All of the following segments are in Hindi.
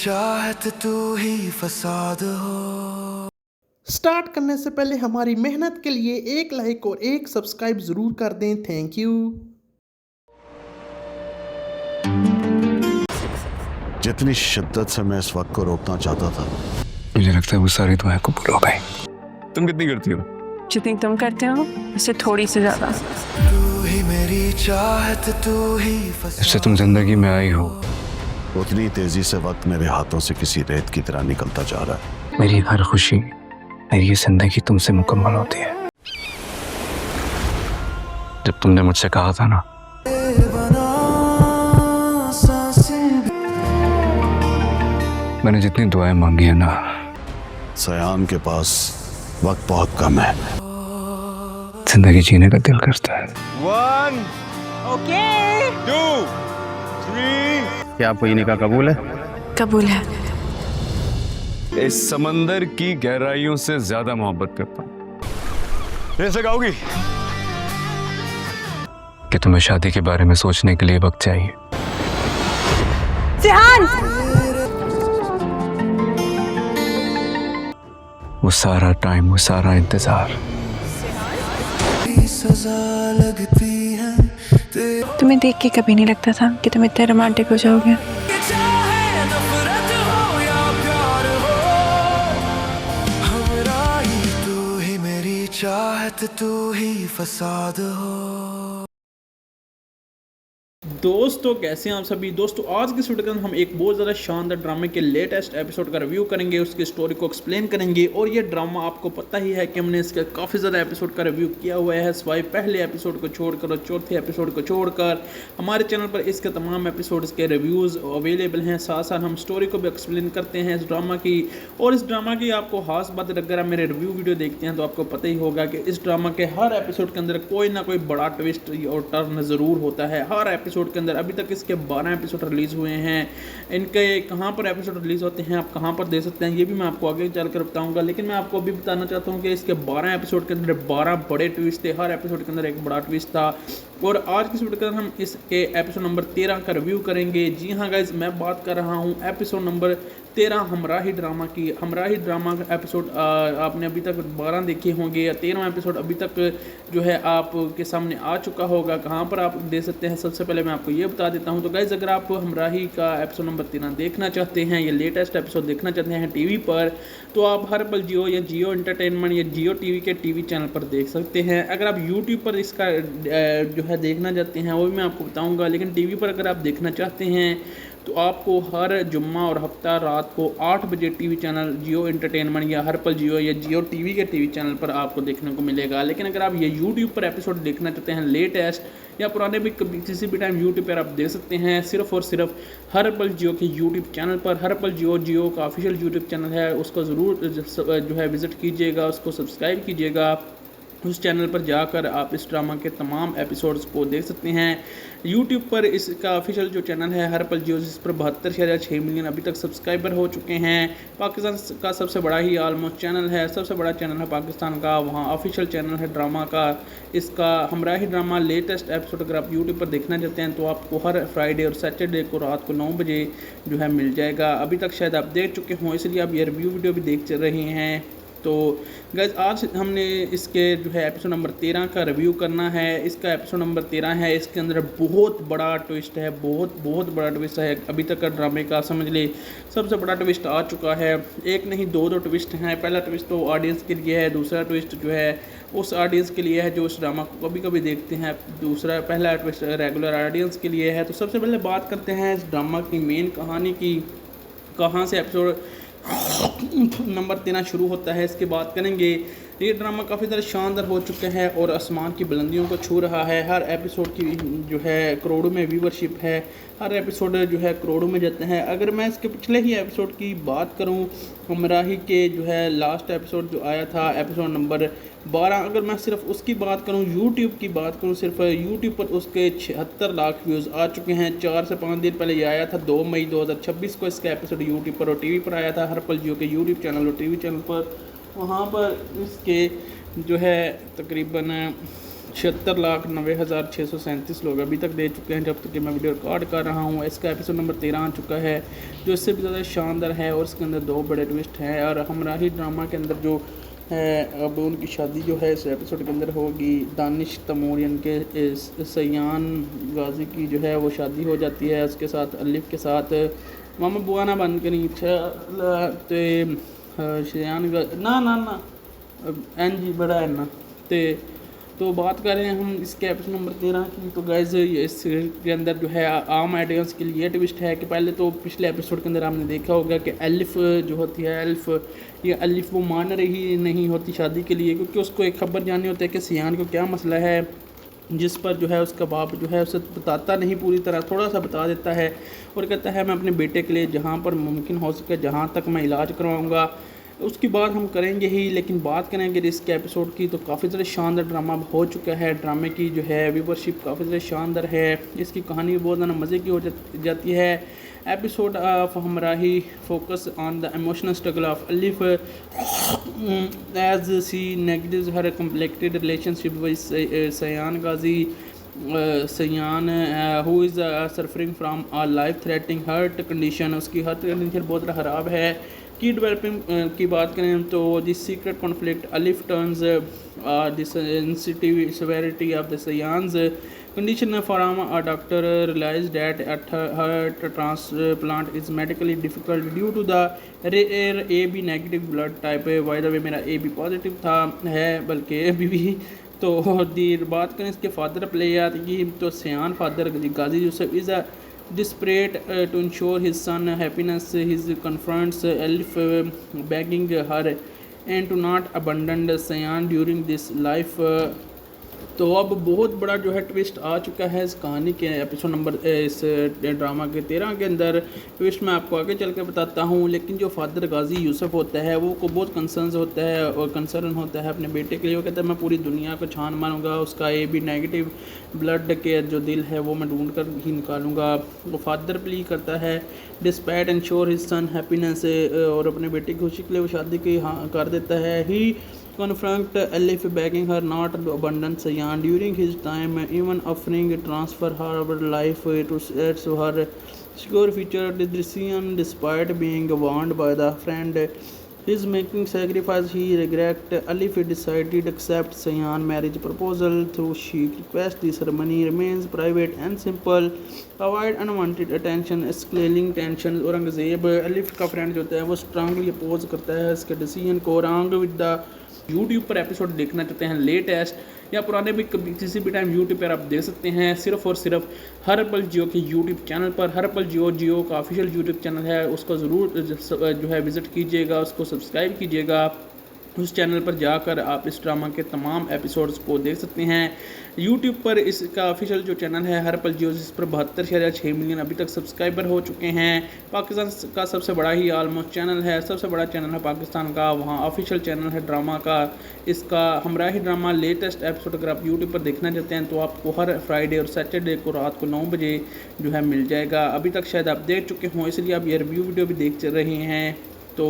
चाहत तू ही फसाद हो। स्टार्ट करने से पहले हमारी मेहनत के लिए एक लाइक और एक सब्सक्राइब ज़रूर कर दें। Thank you. जितनी शिद्दत से मैं इस वक्त को रोकना चाहता था, मुझे लगता है वो सारी दुआएं कबूल हो गई। तुम कितनी करती हो? जितनी तुम करते हो उससे थोड़ी सी ज्यादा। तू ही मेरी चाहत तू ही जब से फसाद। तुम जिंदगी में आई हो, उतनी तेजी से वक्त मेरे हाथों से किसी रेत की तरह निकलता जा रहा है। मेरी हर खुशी, मेरी ये जिंदगी तुमसे मुकम्मल होती है। जब तुमने मुझसे कहा था ना, मैंने जितनी दुआएं मांगी है ना, सयान के पास वक्त बहुत कम है। जिंदगी जीने का दिल करता है। 1 ओके 2 3। क्या आपको ये निकाह कबूल है? कबूल है। इस समंदर की गहराइयों से ज्यादा मोहब्बत करता हूं। रेस लगाओगी? कि तुम्हें शादी के बारे में सोचने के लिए वक्त चाहिए। सिहान वो सारा टाइम, वो सारा इंतजार, सजा लगती है तुम्हें देख के कभी नहीं लगता था कि तुम इतने रोमांटिक हो जाओगे। चाहे नफरत हो या प्यार हो, हमरा ही तू ही मेरी चाहत तू ही फसाद हो। दोस्तों कैसे हैं आप सभी। दोस्तों आज की वीडियो के अंदर हम एक बहुत ज़्यादा शानदार ड्रामे के लेटेस्ट एपिसोड का रिव्यू करेंगे, उसकी स्टोरी को एक्सप्लेन करेंगे। और ये ड्रामा आपको पता ही है कि हमने इसका काफ़ी ज़्यादा एपिसोड का रिव्यू किया हुआ है, सिवाय पहले एपिसोड को छोड़कर और चौथे एपिसोड को छोड़कर। हमारे चैनल पर इसके तमाम एपिसोड्स के रिव्यूज़ अवेलेबल हैं। साथ साथ हम स्टोरी को भी एक्सप्लेन करते हैं इस ड्रामा की। और इस ड्रामा की आपको खास बात, अगर आप मेरे रिव्यू वीडियो देखते हैं तो आपको पता ही होगा कि इस ड्रामा के हर एपिसोड के अंदर कोई ना कोई बड़ा ट्विस्ट और टर्न ज़रूर होता है हर एपिसोड के अंदर। अभी तक इसके 12 एपिसोड रिलीज़ हुए हैं। इनके कहाँ पर एपिसोड रिलीज़ होते हैं, आप कहाँ पर दे सकते हैं, ये भी मैं आपको आगे चलकर बताऊंगा। लेकिन मैं आपको अभी बताना चाहता हूँ कि इसके 12 एपिसोड के अंदर 12 बड़े ट्विस्ट थे। हर एपिसोड के अंदर एक बड़ा ट्विस्ट था। और आज की वीडियो के अंदर हम इसके एपिसोड नंबर 13 का रिव्यू करेंगे। जी हाँ गाइज, मैं बात कर रहा हूँ एपिसोड नंबर 13 हमराही ड्रामा की। हमराही ड्रामा का एपिसोड आपने अभी तक 12 देखे होंगे या 13वां एपिसोड अभी तक जो है आपके सामने आ चुका होगा। कहाँ पर आप दे सकते हैं, सबसे पहले मैं आपको ये बता देता हूँ। तो गाइज अगर आप हमराही का एपिसोड नंबर 13 देखना चाहते हैं या लेटेस्ट एपिसोड देखना चाहते हैं टीवी पर, तो आप हर पल जियो या जियो एंटरटेनमेंट या जियो टीवी के टीवी चैनल पर देख सकते हैं। अगर आप यूट्यूब पर इसका जो है देखना चाहते हैं वो भी मैं आपको बताऊंगा। लेकिन टीवी पर अगर आप देखना चाहते हैं तो आपको हर जुम्मा और हफ्ता रात को 8 बजे टीवी चैनल जियो एंटरटेनमेंट या हर पल जियो या जियो टीवी के टीवी चैनल पर आपको देखने को मिलेगा। लेकिन अगर आप ये यूट्यूब पर एपिसोड देखना चाहते हैं लेटेस्ट या पुराने भी, कभी किसी भी टाइम यूट्यूब पर आप देख सकते हैं, सिर्फ और सिर्फ हर पल जियो के यूट्यूब चैनल पर। हर पल जियो का ऑफिशियल यूट्यूब चैनल है, उसको ज़रूर जो है विज़िट कीजिएगा, उसको सब्सक्राइब कीजिएगा। उस चैनल पर जाकर आप इस ड्रामा के तमाम एपिसोड्स को देख सकते हैं। यूट्यूब पर इसका ऑफिशियल जो चैनल है हर पल जियो, जिस पर 72.6 मिलियन अभी तक सब्सक्राइबर हो चुके हैं। पाकिस्तान का सबसे बड़ा ही ऑलमोस्ट चैनल है, सबसे बड़ा चैनल है पाकिस्तान का, वहाँ ऑफिशियल चैनल है ड्रामा का। इसका हमराही ड्रामा लेटेस्ट एपिसोड अगर आप यूट्यूब पर देखना चाहते हैं तो आपको हर फ्राइडे और सैटरडे को रात को 9 बजे जो है मिल जाएगा। अभी तक शायद आप देख चुके हों, इसलिए आप ये रिव्यू वीडियो भी देख रहे हैं। तो गाइस आज हमने इसके जो है एपिसोड नंबर 13 का रिव्यू करना है। इसका एपिसोड नंबर 13 है, इसके अंदर बहुत बड़ा ट्विस्ट है, बहुत बड़ा ट्विस्ट है। अभी तक का ड्रामे का समझ ले सबसे बड़ा ट्विस्ट आ चुका है। एक नहीं दो ट्विस्ट हैं। पहला ट्विस्ट तो ऑडियंस के लिए है, दूसरा ट्विस्ट जो है उस ऑडियंस के लिए है जो उस ड्रामा को कभी कभी देखते हैं। पहला ट्विस्ट रेगुलर ऑडियंस के लिए है। तो सबसे पहले बात करते हैं इस ड्रामा की मेन कहानी की, कहाँ से एपिसोड नंबर 13 शुरू होता है, इसकी बात करेंगे। ये ड्रामा काफ़ी ज़्यादा शानदार हो चुका है और आसमान की बुलंदियों को छू रहा है। हर एपिसोड की जो है करोड़ों में व्यूवरशिप है, हर एपिसोड जो है करोड़ों में जाते हैं। अगर मैं इसके पिछले ही एपिसोड की बात करूं, हमराही के जो है लास्ट एपिसोड जो आया था एपिसोड नंबर 12, अगर मैं सिर्फ उसकी बात करूं, यूट्यूब की बात करूं, सिर्फ यूट्यूब पर उसके 76 लाख व्यूज़ आ चुके हैं। 4 से 5 दिन पहले ये आया था, 2 मई 2026 को इसका एपिसोड यूट्यूब पर और टीवी पर आया था, हर पल जियो के यूट्यूब चैनल और टीवी चैनल पर। वहाँ पर इसके जो है तकरीबन 76,90,637 लोग अभी तक दे चुके हैं जब तक कि मैं वीडियो रिकॉर्ड कर रहा हूँ। इसका एपिसोड नंबर 13 आ चुका है जो इससे भी ज़्यादा शानदार है और इसके अंदर 2 बड़े ट्विस्ट हैं। और हमराही ड्रामा के अंदर जो है अब उनकी शादी जो है इस एपिसोड के अंदर होगी। दानिश तैमूर यानी कि सयान गाजी की जो है वो शादी हो जाती है उसके साथ अलिफ के साथ। मामा बुआ ना बन के नीचे सयान ना ना ना एन जी बड़ा है ना तो बात कर रहे हैं हम इसके एपिसोड नंबर 13 की। तो गाइज इसके अंदर जो है आम ऑडियंस के लिए ट्विस्ट है कि पहले तो पिछले एपिसोड के अंदर आपने देखा होगा कि अलिफ जो होती है ये अलिफ वो मान रही नहीं होती शादी के लिए, क्योंकि उसको एक खबर जाननी होती है कि सियान को क्या मसला है, जिस पर जो है उसका बाप जो है उसे बताता नहीं पूरी तरह, थोड़ा सा बता देता है और कहता है मैं अपने बेटे के लिए जहाँ पर मुमकिन हो सके जहाँ तक मैं इलाज करवाऊँगा उसकी बात हम करेंगे ही। लेकिन बात करेंगे इसके एपिसोड की तो काफ़ी ज़्यादा शानदार ड्रामा हो चुका है। ड्रामे की जो है व्यूवरशिप काफ़ी ज़्यादा शानदार है, इसकी कहानी भी बहुत ज़्यादा मज़े की हो जाती है। Episode of Hamrahi focus on the emotional struggle of Alif as she negative her complicated relationship with Sayan Ghazi Sayan who is suffering from a life threatening heart condition. उसकी हार्ट कंडीशन बहुत ज़्यादा ख़राब है। की डेवलपिंग की बात करें तो this secret conflict Alif turns this sensitive severity of the Sayan's condition for a doctor realized that heart transplant is medically difficult due to the rare AB negative blood type। by the way मेरा AB positive था है बल्कि अभी भी। तो देर बात करें इसके फादर प्ले की तो सयान father Ghazi Yusuf is a desperate to ensure his son happiness he confronts Alif begging her and to not abandon Sayan during this life। तो अब बहुत बड़ा जो है ट्विस्ट आ चुका है इस कहानी के एपिसोड नंबर इस ड्रामा के 13 के अंदर। ट्विस्ट मैं आपको आगे चल के बताता हूँ। लेकिन जो फादर गाजी यूसुफ होता है वो को बहुत कंसर्न होता है अपने बेटे के लिए। वो कहता है मैं पूरी दुनिया को छान मारूंगा, उसका AB नेगेटिव ब्लड के जो दिल है वो मैं ढूंढ कर ही निकालूंगा। वो फादर प्ली करता है डिस्पैट इंश्योर हिज सन हैप्पीनेस और अपने बेटे की खुशी के लिए वो शादी की हाँ कर देता है। ही confront Alif begging her not to abandon Sayan during his time, even offering to transfer her life to her secure future. The decision, despite being warned by the friend, his making sacrifice he regret. Alif decided to accept Sayan marriage proposal through she request. The ceremony remains private and simple. Avoid unwanted attention, escalating tension। Aurangzeb अलिफ का फ्रेंड जो होता है वो स्ट्रांगली अपोज करता है इसके डिसीजन को। रॉन्ग विद द यूट्यूब पर एपिसोड देखना चाहते हैं लेटेस्ट या पुराने भी कभी किसी भी टाइम यूट्यूब पर आप देख सकते हैं सिर्फ और सिर्फ हर पल जियो के यूट्यूब चैनल पर। हर पल जियो का ऑफिशियल यूट्यूब चैनल है, उसको ज़रूर जो है विज़िट कीजिएगा, उसको सब्सक्राइब कीजिएगा। उस चैनल पर जाकर आप इस ड्रामा के तमाम एपिसोड्स को देख सकते हैं। यूट्यूब पर इसका ऑफिशियल जो चैनल है हर पल जियो, जिस पर 72.6 मिलियन अभी तक सब्सक्राइबर हो चुके हैं। पाकिस्तान का सबसे बड़ा ही आलमोस्ट चैनल है, सबसे बड़ा चैनल है पाकिस्तान का, वहाँ ऑफिशियल चैनल है ड्रामा का। इसका हमराही ड्रामा लेटेस्ट एपिसोड अगर आप यूट्यूब पर देखना चाहते हैं तो आपको हर फ्राइडे और सैटरडे को रात को 9 बजे जो है मिल जाएगा। अभी तक शायद आप देख चुके हों इसलिए आप ये रिव्यू वीडियो भी देख चल रहे हैं। तो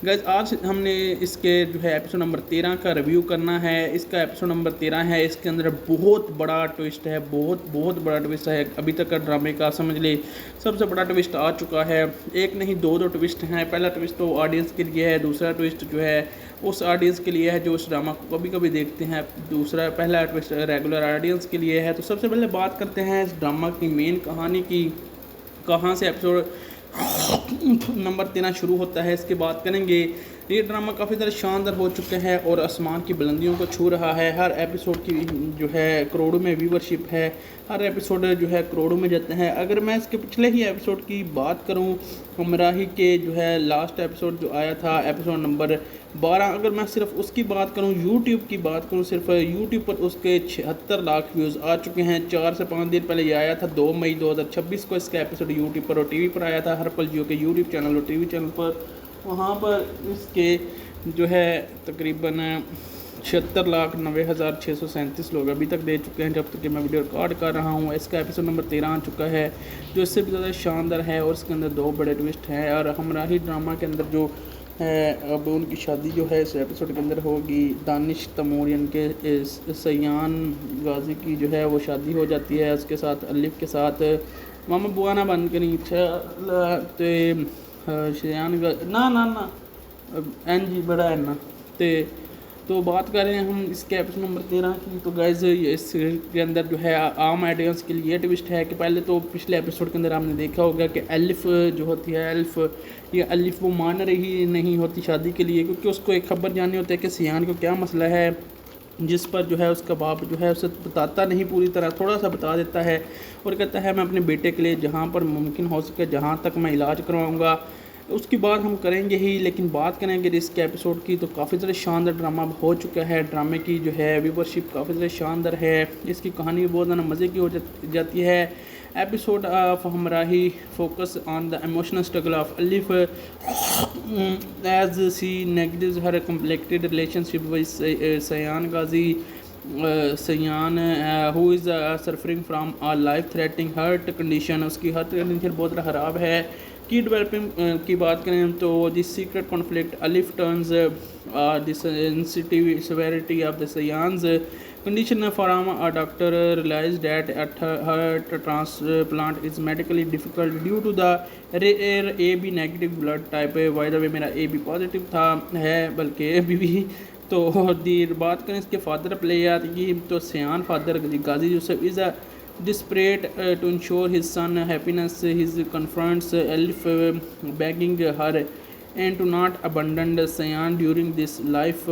गाइस आज हमने इसके जो है एपिसोड नंबर 13 का रिव्यू करना है। इसका एपिसोड नंबर 13 है, इसके अंदर बहुत बड़ा ट्विस्ट है, बहुत बड़ा ट्विस्ट है। अभी तक का ड्रामे का समझ ले सबसे बड़ा ट्विस्ट आ चुका है। एक नहीं दो ट्विस्ट हैं। पहला ट्विस्ट तो ऑडियंस के लिए है, दूसरा ट्विस्ट जो है उस ऑडियंस के लिए है जो उस ड्रामा को कभी कभी देखते हैं, पहला ट्विस्ट रेगुलर ऑडियंस के लिए है। तो सबसे पहले बात करते हैं इस ड्रामा की मेन कहानी की, कहाँ से एपिसोड नंबर 13 शुरू होता है, इसकी बात करेंगे। ये ड्रामा काफ़ी ज़्यादा शानदार हो चुका है और आसमान की बुलंदियों को छू रहा है। हर एपिसोड की जो है करोड़ों में व्यूवरशिप है, हर एपिसोड जो है करोड़ों में जाते हैं। अगर मैं इसके पिछले ही एपिसोड की बात करूं, हमराही के जो है लास्ट एपिसोड जो आया था एपिसोड नंबर 12, अगर मैं सिर्फ उसकी बात करूं, यूट्यूब की बात करूं, सिर्फ यूट्यूब पर उसके 76 लाख व्यूज़ आ चुके हैं। 4 से 5 दिन पहले ये आया था 2 मई 2026 को इसका एपिसोड यूट्यूब पर और टीवी पर आया था, हर पल जियो के यूट्यूब चैनल और टीवी चैनल पर। वहाँ पर इसके जो है तकरीबन 76,90,637 लोग अभी तक दे चुके हैं जब तक कि मैं वीडियो रिकॉर्ड कर रहा हूँ। इसका एपिसोड नंबर 13 आ चुका है जो इससे भी ज़्यादा शानदार है और इसके अंदर 2 बड़े ट्विस्ट हैं। और हमराही ड्रामा के अंदर जो है। अब उनकी शादी जो है इस एपिसोड के अंदर होगी। दानिश तैमूरियन के सयान गाजी की जो है वो शादी हो जाती है उसके साथ, अलिफ के साथ। मामा बुआ ना बन के नहीं तो सयान ना ना ना एन जी बड़ा है ना। तो बात कर रहे हैं हम इसके एपिसोड नंबर 13 की। तो गाइज इसके अंदर जो है आम ऑडियंस के लिए ये ट्विस्ट है कि पहले तो पिछले एपिसोड के अंदर आपने देखा होगा कि अलिफ जो होती है अलिफ वो मान रही नहीं होती शादी के लिए, क्योंकि उसको एक खबर जाननी होती है कि सियान को क्या मसला है, जिस पर जो है उसका बाप जो है उसे बताता नहीं पूरी तरह, थोड़ा सा बता देता है और कहता है मैं अपने बेटे के लिए जहाँ पर मुमकिन हो सके जहाँ तक मैं इलाज करवाऊँगा उसकी बात हम करेंगे ही। लेकिन बात करेंगे इसके एपिसोड की तो काफ़ी ज़्यादा शानदार ड्रामा हो चुका है। ड्रामे की जो है व्यूवरशिप काफ़ी ज़्यादा शानदार है, इसकी कहानी बहुत ज़्यादा मज़े की हो जाती है। Episode of Hamrahi focus on the emotional struggle of Alif as she negative her complicated relationship with Sayan Ghazi Sayan who is suffering from a life threatening heart condition. उसकी हार्ट कंडीशन बहुत ज़्यादा ख़राब है। की डेवलपिंग की बात करें तो this secret conflict Alif turns this sensitive severity of the Sayan's condition from a doctor realized that a heart transplant is medically difficult due to the rare AB negative blood type। by the way मेरा AB पॉजिटिव था है बल्कि अभी भी। तो देर बात करें इसके फादर प्लेयर की तो सयान father Ghazi Yusuf is a desperate to ensure his son happiness. He confronts Elif begging her and to not abandon Sayan during this life।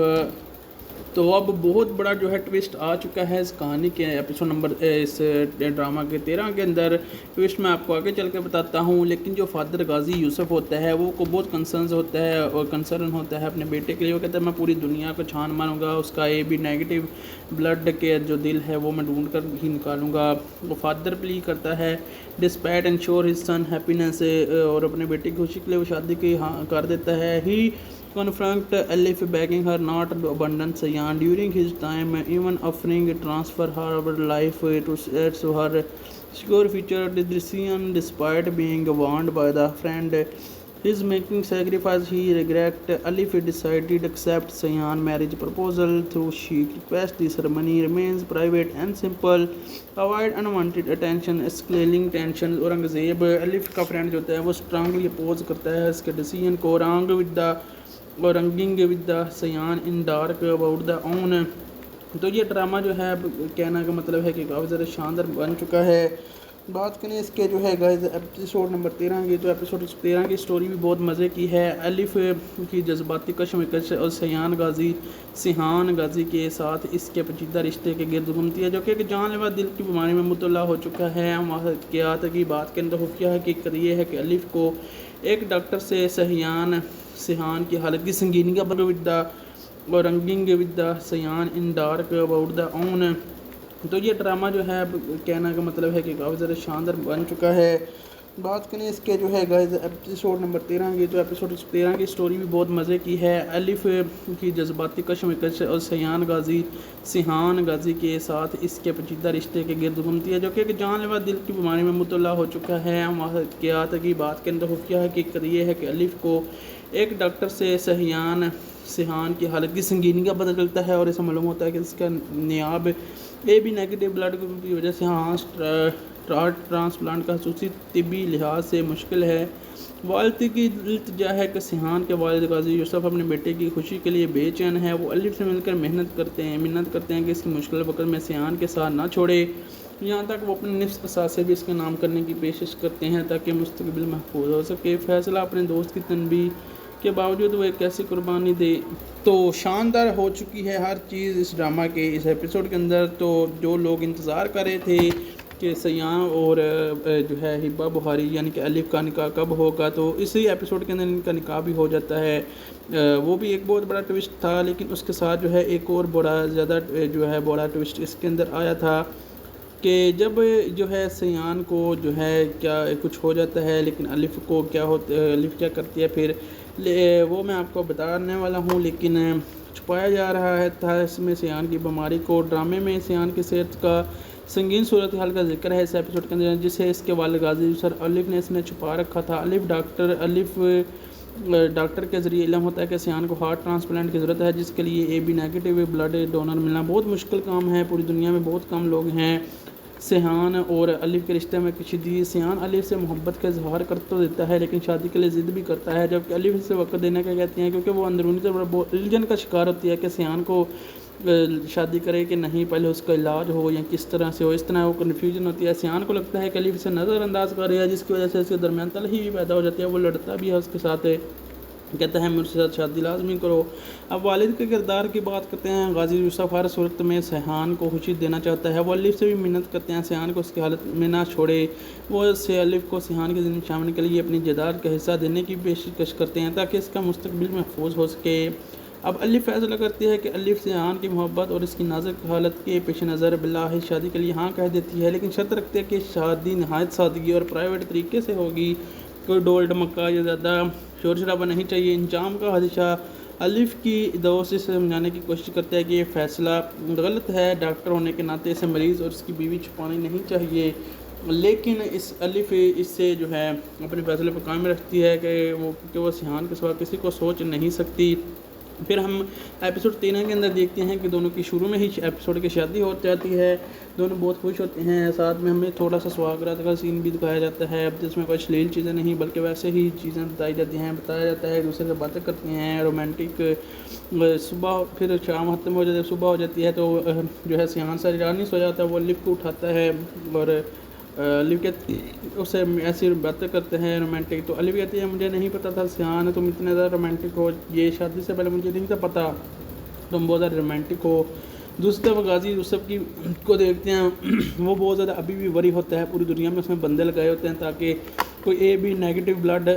तो अब बहुत बड़ा जो है ट्विस्ट आ चुका है इस कहानी के एपिसोड नंबर इस ड्रामा के 13 के अंदर। ट्विस्ट मैं आपको आगे चल के बताता हूँ। लेकिन जो फादर गाजी यूसुफ होता है वो को बहुत कंसर्न होता है अपने बेटे के लिए। वो कहता है मैं पूरी दुनिया को छान मारूंगा, उसका AB नेगेटिव ब्लड के जो दिल है वो मैं ढूंढ कर ही निकालूंगा। वो फादर प्ली करता है डिस्पैट इंश्योर हिज सन हैप्पीनेस, और अपने बेटे की खुशी के लिए वो शादी की हाँ कर देता है। ही confront Elif begging her not to abandon Sayan during his time, even offering to transfer her life to her secure future. The decision, despite being warned by the friend, is making sacrifice he regret. Elif decided to accept Sayan marriage proposal through she request the ceremony remains private and simple, avoid unwanted attention, escalating tension। Aurangzeb Elif का फ्रेंड जो होता है वो स्ट्रांगली अपोज करता है इसके डिसीजन को। रंग विद द रंगिंग विद द सयान इन डार्क अबाउट द ओन। तो ये ड्रामा जो है कहना का मतलब है कि काफ़ी ज़्यादा शानदार बन चुका है। बात करें इसके जो है गाइस एपिसोड नंबर 13 की, तो एपिसोड 13 की स्टोरी भी बहुत मज़े की है। अलिफ की जज्बाती कशमकश और सिहान गाजी के साथ इसके पेचीदा रिश्ते के गिर्द घूमती है जो कि एक जानलेवा दिल की बीमारी में मुब्तला हो चुका है। हम वाक़यात की बात करें तो खुफिया हकीकत ये है कि अलिफ को एक डॉक्टर से सिहान की हालत की संगीनी का विद और रंगिंग विद द सयान इन डार्क अबाउट द ओन। तो ये ड्रामा जो है कहना का मतलब है कि काफ़ी ज़्यादा शानदार बन चुका है। बात करें इसके जो है गाइस एपिसोड नंबर 13 की, तो एपिसोड 13 की स्टोरी भी बहुत मज़े की है। अलिफ की जज्बाती कशमकश और सिहान गाजी के साथ इसके पेचीदा रिश्ते के गिर्द घूमती है जो कि एक जानलेवा दिल की बीमारी में मुब्तला हो चुका है। हम वाक़यात की बात करें तो खुफिया हकीकत ये है कि अलिफ को एक डॉक्टर से सिहान की हालत की संगीनी का पता चलता है और ऐसा मालूम होता है कि इसका नियाब AB नेगेटिव ब्लड की वजह से हार्ट ट्रांसप्लांट का खसूसी तिब्बी लिहाज से मुश्किल है। वालिद की इल्तिजा है कि सिहान के वालिद गाजी यूसुफ अपने बेटे की खुशी के लिए बेचैन है। वो अलिफ से मिलकर मिन्नत करते हैं कि इसकी मुश्किल वक्त में सिहान के साथ ना छोड़े। यहाँ तक वो अपने निफ्स असासे भी इसके नाम करने की पेशिश करते हैं ताकि मुस्तकबिल महफूज हो सके। फैसला अपने दोस्त की तनबीह के बावजूद वो एक ऐसी कुर्बानी दे। तो शानदार हो चुकी है हर चीज़ इस ड्रामा के इस एपिसोड के अंदर। तो जो लोग इंतज़ार कर रहे थे कि सयान और जो है हिब्बा बुखारी यानी कि अलिफ का निकाह कब होगा, तो इसी एपिसोड के अंदर इनका निकाह भी हो जाता है। वो भी एक बहुत बड़ा ट्विस्ट था, लेकिन उसके साथ जो है एक और बड़ा ट्विस्ट इसके अंदर आया था कि जब जो है सयान को जो है क्या कुछ हो जाता है, लेकिन अलिफ को अलिफ क्या करती है फिर वो मैं आपको बताने वाला हूँ, लेकिन छुपाया जा रहा था इसमें सयान की बीमारी को। ड्रामे में सयान की सेहत का संगीन सूरत हाल का जिक्र है इस एपिसोड के अंदर, जिसे इसके वालिद गाजी सर अलिफ ने इसने छुपा रखा था। अलिफ डॉक्टर के ज़रिए इल्म होता है कि सियान को हार्ट ट्रांसप्लांट की ज़रूरत है, जिसके लिए AB नेगेटिव ब्लड डोनर मिलना बहुत मुश्किल काम है। पूरी दुनिया में बहुत कम लोग हैं। सियान और अलिफ के रिश्ते में कशीदगी। सियान अलिफ से मोहब्बत का इजहार कर तो देता है, लेकिन शादी के लिए ज़िद भी करता है, जबकि अलिफ से वक्त देने का कहती हैं, क्योंकि वो अंदरूनी तौर पर बहुत उलझन का शिकार होती है कि सियान को शादी करे कि नहीं, पहले उसका इलाज हो या किस तरह से हो। इस तरह वो कन्फ्यूजन होती है। सियान को लगता है कि अलिफ से नज़रअंदाज कर रहा है, जिसकी वजह से इसके दरमियान तलही भी पैदा हो जाती है। वो लड़ता भी है उसके साथ, कहता है मुझसे साथ शादी लाजमी करो। अब वालिद के किरदार की बात करते हैं। गाजी यूसुफ हर सूरत में सियान को खुशी देना चाहता है। वो अलिफ से भी मिन्नत करते हैं सियान को उसकी हालत में ना छोड़े। वो से अलिफ को सियान के ज़िंदगी में शामिल के लिए अपनी जायदाद का हिस्सा देने की पेशकश करते हैं ताकि इसका मुस्तकबिल महफूज हो सके। अब अलिफ फैसला करती है कि अलिफ सियान की मोहब्बत और इसकी नाजुक हालत के पेश नज़र बिल्लाहि शादी के लिए हाँ कह देती है, लेकिन शर्त रखती है कि शादी नहायत सादगी और प्राइवेट तरीके से होगी। कोई डोल डमक्का या ज़्यादा शोर शराबा नहीं चाहिए। इंजाम का हदिशा अलिफ की दोस्त से समझाने की कोशिश करता है कि ये फ़ैसला गलत है। डॉक्टर होने के नाते इसे मरीज़ और उसकी बीवी छुपानी नहीं चाहिए, लेकिन इस अलिफ इससे जो है अपने फ़ैसले पर कायम रखती है कि वो सियान के सिवा किसी को सोच नहीं सकती। फिर हम एपिसोड 13 के अंदर देखते हैं कि दोनों की शुरू में ही एपिसोड की शादी हो जाती है। दोनों बहुत खुश होते हैं। साथ में हमें थोड़ा सा सुहागरात का सीन भी दिखाया जाता है, अब जिसमें कोई अश्लील चीज़ें नहीं बल्कि वैसे ही चीज़ें बताई जाती हैं। बताया जाता है, एक दूसरे से बातें करते हैं, रोमांटिक। सुबह फिर शाम खत्म हो जाती है, सुबह हो जाती है तो जो है सियान से रानी सो जाता है। वो लिफ्ट को उठाता है और अलिफ कहती उससे ऐसी बातें करते हैं रोमांटिक। तो अलिफ कहती है मुझे नहीं पता था सियान तुम इतने ज़्यादा रोमांटिक हो, ये शादी से पहले मुझे नहीं था पता तुम बहुत ज़्यादा रोमांटिक हो। दूसरी तरफ गाजी यूसुफ की को देखते हैं, वो बहुत ज़्यादा अभी भी वरी होता है। पूरी दुनिया में उसमें बंदे लगाए होते हैं ताकि कोई AB नेगेटिव ब्लड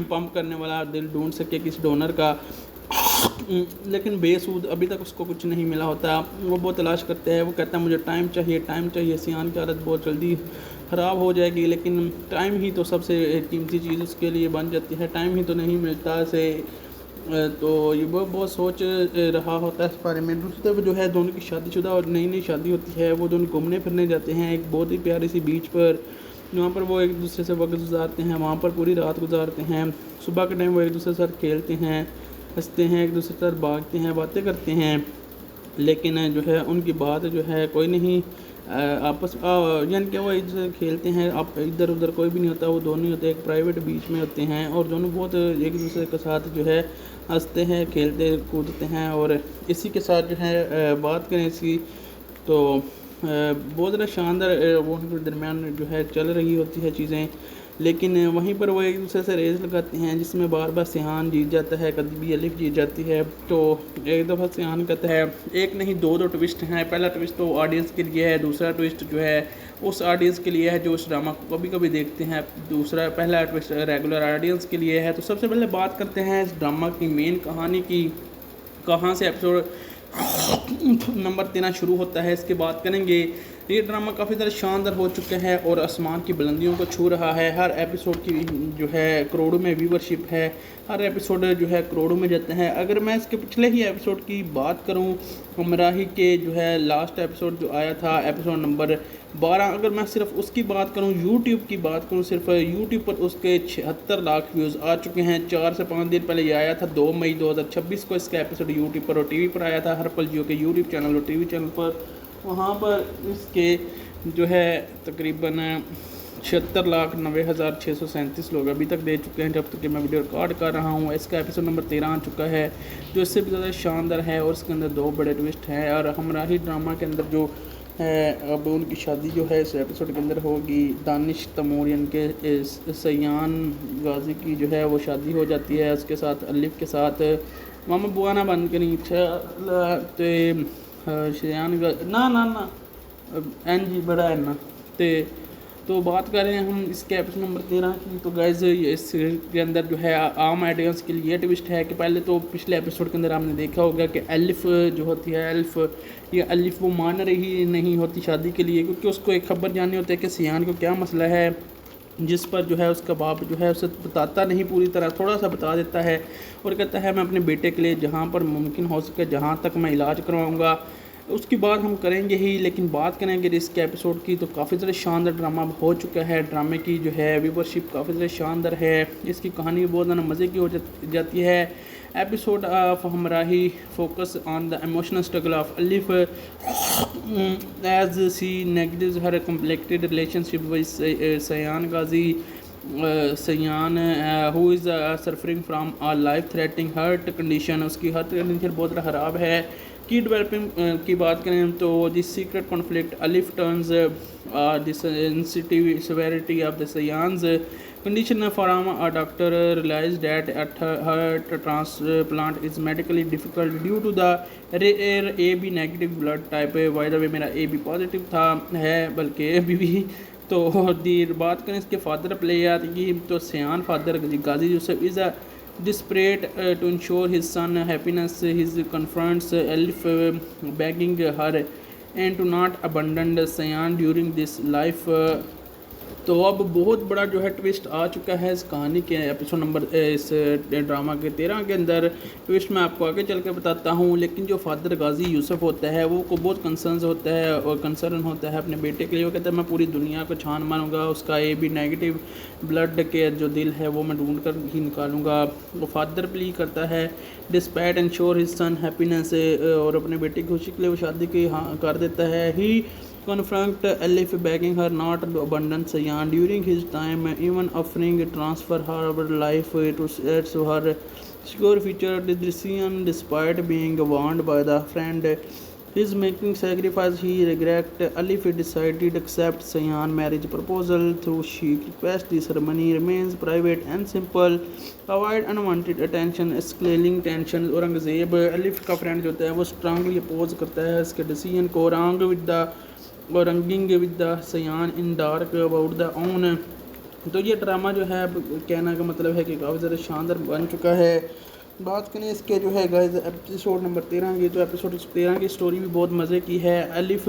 पंप करने वाला दिल ढूंढ सके किसी डोनर का, लेकिन बेसूद अभी तक उसको कुछ नहीं मिला होता। वो बहुत तलाश करते हैं। वो कहता है मुझे टाइम चाहिए। सियान की हालत बहुत जल्दी ख़राब हो जाएगी, लेकिन टाइम ही तो सबसे कीमती चीज़ उसके लिए बन जाती है। टाइम ही तो नहीं मिलता से, तो ये बहुत सोच रहा होता है इस बारे में। दूसरी तरफ जो है दोनों की शादीशुदा और नई शादी होती है। वो दोनों घूमने फिरने जाते हैं एक बहुत ही प्यारी सी बीच पर, जहाँ पर वो एक दूसरे से वक्त गुजारते हैं। वहाँ पर पूरी रात गुजारते हैं। सुबह के टाइम वो एक दूसरे के साथ खेलते हैं, हंसते हैं, एक दूसरे के साथ भागते हैं, बातें करते हैं, लेकिन जो है उनकी बात जो है कोई नहीं आपस यानी कि वो एक दूसरे खेलते हैं। आप इधर उधर कोई भी नहीं होता, वो दोनों ही होते हैं, एक प्राइवेट बीच में होते हैं और दोनों बहुत एक दूसरे के साथ जो है हंसते हैं, खेलते कूदते हैं। और इसी के साथ जो है बात करें इसकी तो बहुत ज़्यादा शानदार वो उनके दरमियान जो है चल रही होती है चीज़ें, लेकिन वहीं पर वो एक दूसरे से रेस लगाते हैं जिसमें बार बार सियान जीत जाता है, कभी भी अलिफ जीत जाती है। तो एक दफ़ा सियान कहता है, एक नहीं दो ट्विस्ट हैं। पहला ट्विस्ट तो ऑडियंस के लिए है, दूसरा ट्विस्ट जो है उस ऑडियंस के लिए है जो उस ड्रामा को कभी कभी देखते हैं। पहला ट्विस्ट रेगुलर ऑडियंस के लिए है। तो सबसे पहले बात करते हैं इस ड्रामा की मेन कहानी की, कहाँ से एपिसोड नंबर 13 शुरू होता है, इसकी बात करेंगे। ये ड्रामा काफ़ी ज़्यादा शानदार हो चुका है और आसमान की बुलंदियों को छू रहा है। हर एपिसोड की जो है करोड़ों में व्यूवरशिप है, हर एपिसोड जो है करोड़ों में जाते हैं। अगर मैं इसके पिछले ही एपिसोड की बात करूं, हमराही के जो है लास्ट एपिसोड जो आया था एपिसोड नंबर 12, अगर मैं सिर्फ उसकी बात करूं, यूट्यूब की बात करूं, सिर्फ यूट्यूब पर उसके 76 लाख व्यूज़ आ चुके हैं। 4 से 5 दिन पहले ये आया था, 2 मई 2026 को इसका एपिसोड यूट्यूब पर और टीवी पर आया था। हर पल जियो के यूट्यूब चैनल और टीवी चैनल पर, वहाँ पर इसके जो है तकरीबन 76,90,637 लोग अभी तक दे चुके हैं जब तक कि मैं वीडियो रिकॉर्ड कर रहा हूँ। इसका एपिसोड नंबर 13 आ चुका है जो इससे भी ज़्यादा शानदार है और इसके अंदर 2 बड़े ट्विस्ट हैं। और हमराही ड्रामा के अंदर जो है अब उनकी शादी जो है इस एपिसोड के अंदर होगी। दानिश तैमूर के सियान गाजी की जो है वो शादी हो जाती है उसके साथ, अलिफ के साथ। मामा बुआ ना बन के नहीं सियान ना एन जी बड़ा है ना। तो बात कर रहे हैं हम इसके एपिसोड नंबर 13 की। तो गाइज इसके अंदर जो है आम ऑडियंस के लिए ट्विस्ट है कि पहले तो पिछले एपिसोड के अंदर आपने देखा होगा कि अलिफ जो होती है अलिफ वो मान रही नहीं होती शादी के लिए, क्योंकि उसको एक खबर जाननी होती है कि सियान को क्या मसला है, जिस पर जो है उसका बाप जो है उसे बताता नहीं पूरी तरह, थोड़ा सा बता देता है और कहता है मैं अपने बेटे के लिए जहाँ पर मुमकिन हो सके, जहाँ तक मैं इलाज करवाऊँगा, उसके बाद हम करेंगे ही, लेकिन बात करेंगे इसके एपिसोड की तो काफ़ी ज़्यादा शानदार ड्रामा हो चुका है। ड्रामे की जो है व्यूवरशिप काफ़ी ज़्यादा शानदार है, इसकी कहानी भी बहुत ज़्यादा मज़े की हो जाती है। Episode of Hamrahi focus on the emotional struggle of Alif as she negatives her complicated relationship with Sayan Ghazi Sayan who is suffering from a life threatening heart condition. उसकी हार्ट कंडीशन बहुत ज़्यादा ख़राब है। की डेवलपिंग की बात करें तो this secret conflict Alif turns this sensitive severity of the Sayan's condition from a doctor realized that a heart transplant is medically difficult due to the rare AB negative blood type। by the way मेरा AB positive था है बल्कि अभी भी। तो देर बात करें इसके फादर प्लेयर की तो सयान father Ghazi Yusuf is a desperate to ensure his son happiness he confronts Elif begging her and to not abandon Sayan during this life। तो अब बहुत बड़ा जो है ट्विस्ट आ चुका है इस कहानी के एपिसोड नंबर इस ड्रामा के 13 के अंदर। ट्विस्ट मैं आपको आगे चल के बताता हूँ, लेकिन जो फादर गाजी यूसुफ होता है वो को बहुत कंसर्न होता है अपने बेटे के लिए। वो कहता है मैं पूरी दुनिया को छान मारूंगा, उसका AB नेगेटिव ब्लड के जो दिल है वो मैं ढूंढ कर ही निकालूंगा। वो फादर प्ली करता है डिस्पैट इंश्योर हिज सन हैप्पीनेस, और अपने बेटे की खुशी के लिए वो शादी की हाँ कर देता है। ही confront Elif begging her not to abandon Sayan during his time, even offering to transfer her life to her secure future. The decision, despite being warned by the friend, is making sacrifice he regret. Elif decided to accept Sayan marriage proposal through she request the ceremony remains private and simple, avoid unwanted attention, escalating tension। Aurangzeb Elif का फ्रेंड जो होता है वो स्ट्रांगली अपोज करता है इसके डिसीजन को। रंग विद द रंगिंग विद द सयान इन डार्क अबाउट द ओन। तो ये ड्रामा जो है कहना का मतलब है कि काफ़ी ज़्यादा शानदार बन चुका है। बात करें इसके जो है गाइस एपिसोड नंबर 13 की, तो एपिसोड 13 की स्टोरी भी बहुत मज़े की है। अलिफ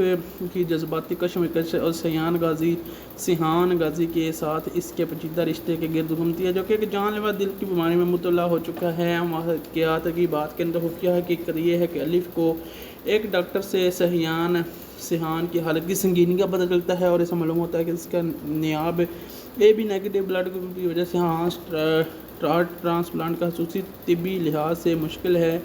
की जज्बाती कशमकश और सिहान गाजी के साथ इसके पेचीदा रिश्ते के गिर्द घूमती है, जो कि एक जानलेवा दिल की बीमारी में मुब्तला हो चुका है। हम वाक़यात की बात करें तो खुफिया हकीकत ये है कि अलिफ को एक डॉक्टर से सिहान की हालत की संगीनी का पता चलता है, और ऐसा मालूम होता है कि इसका नियाब AB नेगेटिव ब्लड की वजह से हार्ट ट्रांसप्लांट का खसूसी तिब्बी लिहाज से मुश्किल है।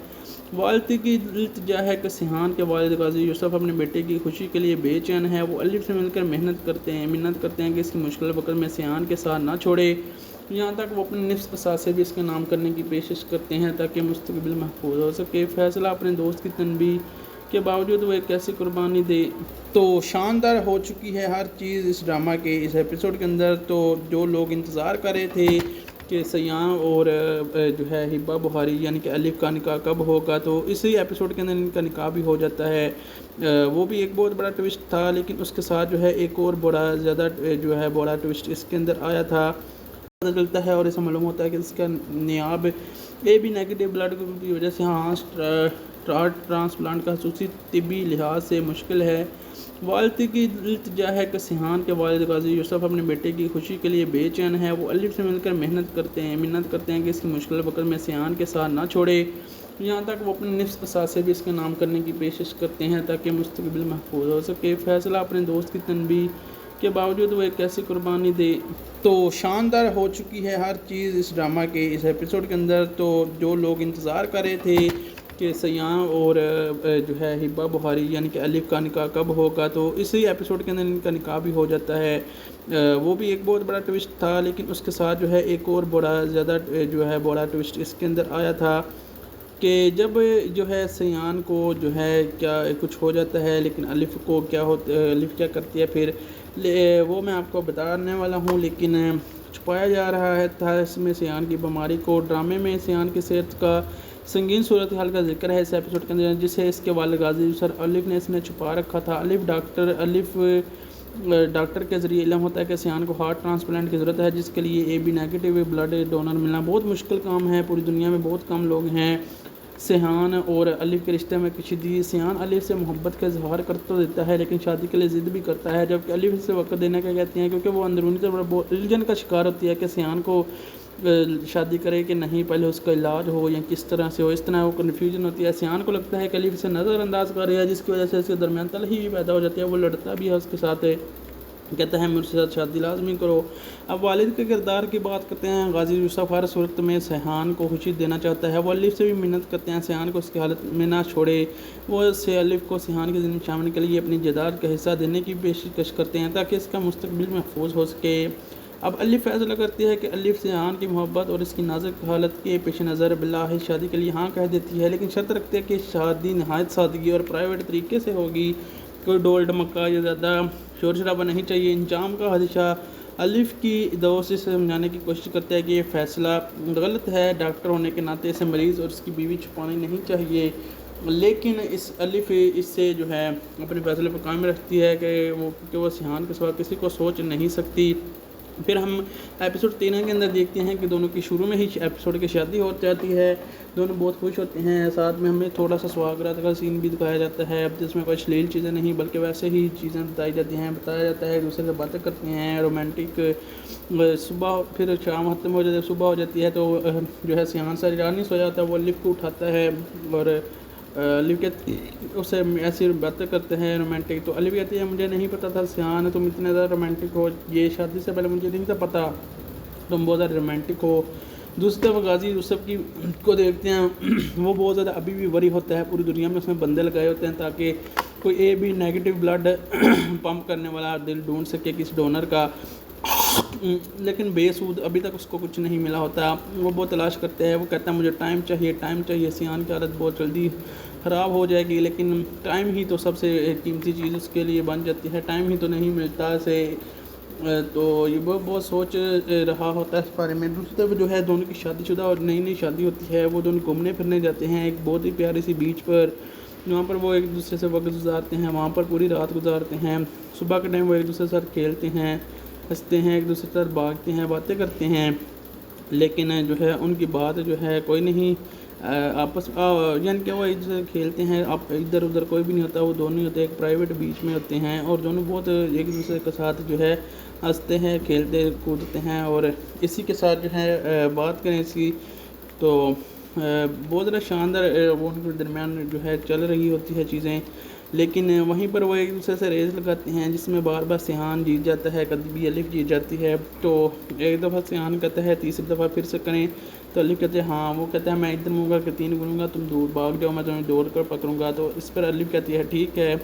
वालिद की इल्तिजा है कि सिहान के वालिद गाजी यूसुफ अपने बेटे की खुशी के लिए बेचैन है। वो अलिफ से मिलकर मिन्नत करते हैं कि इसकी मुश्किल वक्त में सिहान के साथ ना छोड़े। यहाँ तक वो अपने निफ्स असासे भी इसके नाम करने की कोशिश करते हैं ताकि मुस्तकबिल महफूज हो सके। फैसला अपने दोस्त की तनबीह के बावजूद वो एक कैसी कुर्बानी दे। तो शानदार हो चुकी है हर चीज़ इस ड्रामा के इस एपिसोड के अंदर। तो जो लोग इंतज़ार कर रहे थे कि सयान और जो है हिब्बा बुखारी यानी कि अलिफ का निकाह कब होगा, तो इसी एपिसोड के अंदर इनका निकाह भी हो जाता है। वो भी एक बहुत बड़ा ट्विस्ट था, लेकिन उसके साथ जो है एक और बड़ा ट्विस्ट इसके अंदर आया था पता चलता है, और ऐसा मालूम होता है कि इसका नियाब AB नेगेटिव ब्लड की वजह से हार्ट ट्रांसप्लांट का खसूसी तिब्बी लिहाज से मुश्किल है। वालिद की इल्तिजा है कि सिहान के वालिद गाजी यूसुफ अपने बेटे की खुशी के लिए बेचैन है। वो अलिफ से मिलकर मिन्नत करते हैं कि इसकी मुश्किल वक्त में सिहान के साथ ना छोड़े। यहाँ तक वो अपने निफ्स असासे भी इसके नाम करने की कोशिश करते हैं ताकि मुस्तकबिल महफूज हो सके। फैसला अपने दोस्त की तनबीह के बावजूद वो एक कैसी कुर्बानी दे। तो शानदार हो चुकी है हर चीज़ इस ड्रामा के इस एपिसोड के अंदर। तो जो लोग इंतज़ार कर रहे थे कि सयान और जो है हिब्बा बुखारी यानी कि अलिफ का निकाह कब होगा, तो इसी एपिसोड के अंदर इनका निकाह भी हो जाता है। वो भी एक बहुत बड़ा ट्विस्ट था, लेकिन उसके साथ जो है एक और बड़ा ट्विस्ट इसके अंदर आया था कि जब जो है सयान को जो है क्या कुछ हो जाता है, लेकिन अलिफ क्या करती है फिर वो मैं आपको बताने वाला हूँ, लेकिन छुपाया जा रहा था इसमें सयान की बीमारी को। ड्रामे में सयान की सेहत का संगीन सूरत हाल का जिक्र है इस एपिसोड के अंदर, जिसे इसके वालिद गाजी सर अलिफ ने इसने छुपा रखा था। डॉक्टर के ज़रिए इल्म होता है कि सियान को हार्ट ट्रांसप्लांट की ज़रूरत है, जिसके लिए AB नेगेटिव ब्लड डोनर मिलना बहुत मुश्किल काम है। पूरी दुनिया में बहुत कम लोग हैं। सिहान और अलिफ के रिश्ते में कशीदगी। सिहान अलिफ से मोहब्बत का इजहार कर तो देता है, लेकिन शादी के लिए ज़िद भी करता है, जबकि अलिफ से वक्त देने का कहती हैं, क्योंकि वो अंदरूनी तौर पर उलझन का शिकार होती है कि सिहान को शादी करे कि नहीं, पहले उसका इलाज हो या किस तरह से हो, इस तरह वो कन्फ्यूजन होती है। सियान को लगता है कि अलीफ से नज़रअंदाज कर रहा है, जिसकी वजह से इसके दरमियान तलखी भी पैदा हो जाती है। वो लड़ता भी है उसके साथ, कहता है मुझसे साथ शादी लाजमी करो। अब वालिद के किरदार की बात करते हैं। गाजी यूसुफ हर सूरत में सहान को खुशी देना चाहता है। वो अलीफ से भी मिन्नत करते हैं सहान को उसकी हालत में ना छोड़े। वो उससे अलीफ को सहान की ज़िंदगी शामिल के लिए अपनी जायदाद का हिस्सा देने की पेशकश करते हैं ताकि इसका मुस्तकबिल महफूज हो सके। अब अलीफ फैसला करती है कि अलीफ सहान की मोहब्बत और इसकी नाजुक हालत के पेश नज़र बिल्लाह शादी के लिए हाँ कह देती है, लेकिन शर्त रखती है कि शादी नहायत सादगी और प्राइवेट तरीके से होगी। कोई डोल धमक्का या ज़्यादा शोर शराबा नहीं चाहिए। इंजाम का हदशा अलीफ की दोस्त से समझाने की कोशिश करता है कि ये फ़ैसला गलत है। डॉक्टर होने के नाते इसे मरीज़ और उसकी बीवी छुपानी नहीं चाहिए, लेकिन इस अलीफ इससे जो है अपने फ़ैसले पर कायम रखती है कि वो सहान के सिवा किसी को सोच नहीं सकती। फिर हम एपिसोड 13 के अंदर देखते हैं कि दोनों की शुरू में ही एपिसोड की शादी हो जाती है। दोनों बहुत खुश होते हैं। साथ में हमें थोड़ा सा सुहागरात का सीन भी दिखाया जाता है, अब जिसमें कोई अश्लील चीज़ें नहीं बल्कि वैसे ही चीज़ें बताई जाती हैं, बताया जाता है, एक दूसरे से बातें करते हैं, रोमांटिक। सुबह फिर शाम खत्म हो जाती है, सुबह हो जाती है तो जो है सहान सारी रात नहीं सो जाता, वो लिफ्ट को उठाता है और अलीफ के उससे ऐसी बातें करते हैं रोमांटिक। तो अलीफ कहती है मुझे नहीं पता था सहान तुम इतने ज़्यादा रोमांटिक हो, ये शादी से पहले मुझे नहीं था पता तुम बहुत ज़्यादा रोमांटिक हो। दूसरी तरफ गाजी यूसुफ की को देखते हैं, वो बहुत ज़्यादा अभी भी वरी होता है। पूरी दुनिया में उसमें बंदे लगाए होते हैं ताकि कोई A B negative blood pump करने वाला दिल ढूंढ सके किसी डोनर का, लेकिन बेसूद अभी तक उसको कुछ नहीं मिला होता। वो बहुत तलाश करते हैं। वो कहता है मुझे टाइम चाहिए। सहान की हालत बहुत जल्दी ख़राब हो जाएगी, लेकिन टाइम ही तो सबसे कीमती चीज़ उसके लिए बन जाती है। टाइम ही तो नहीं मिलता इसे, तो ये बहुत सोच रहा होता है इस बारे में। दूसरी तरफ जो है दोनों की शादीशुदा और नई शादी होती है। वो दोनों घूमने फिरने जाते हैं एक बहुत ही प्यारी सी बीच पर, जहाँ पर वो एक दूसरे से वक्त गुजारते हैं, वहाँ पर पूरी रात गुजारते हैं। सुबह के टाइम वो एक दूसरे के साथ खेलते हैं, हंसते हैं, एक दूसरे के साथ भागते हैं, बातें करते हैं, लेकिन जो है उनकी बात जो है कोई नहीं आपस यानी कि वो एक दूसरे खेलते हैं, आप इधर उधर कोई भी नहीं होता, वो दोनों ही होते हैं एक प्राइवेट बीच में होते हैं और दोनों बहुत एक दूसरे के साथ जो है हंसते हैं, खेलते कूदते हैं। और इसी के साथ जो है बात करें इसकी तो बहुत ज़्यादा शानदार वो उनके दरमियान जो है चल रही होती है चीज़ें, लेकिन वहीं पर वो एक दूसरे से रेस लगाते हैं जिसमें बार बार सहान जीत जाता है, कभी भी अलीफ जीत जाती है। तो एक दफ़ा सहान कहता है तीसरी दफ़ा फिर से करें, तो अलीफ कहते हैं हाँ। वो कहता है मैं इधर मुँगा कि 3 गुनूंगा, तुम दूर भाग जाओ, मैं तुम्हें दौड़ कर पकड़ूंगा। तो इस पर अलीफ कहती है ठीक है।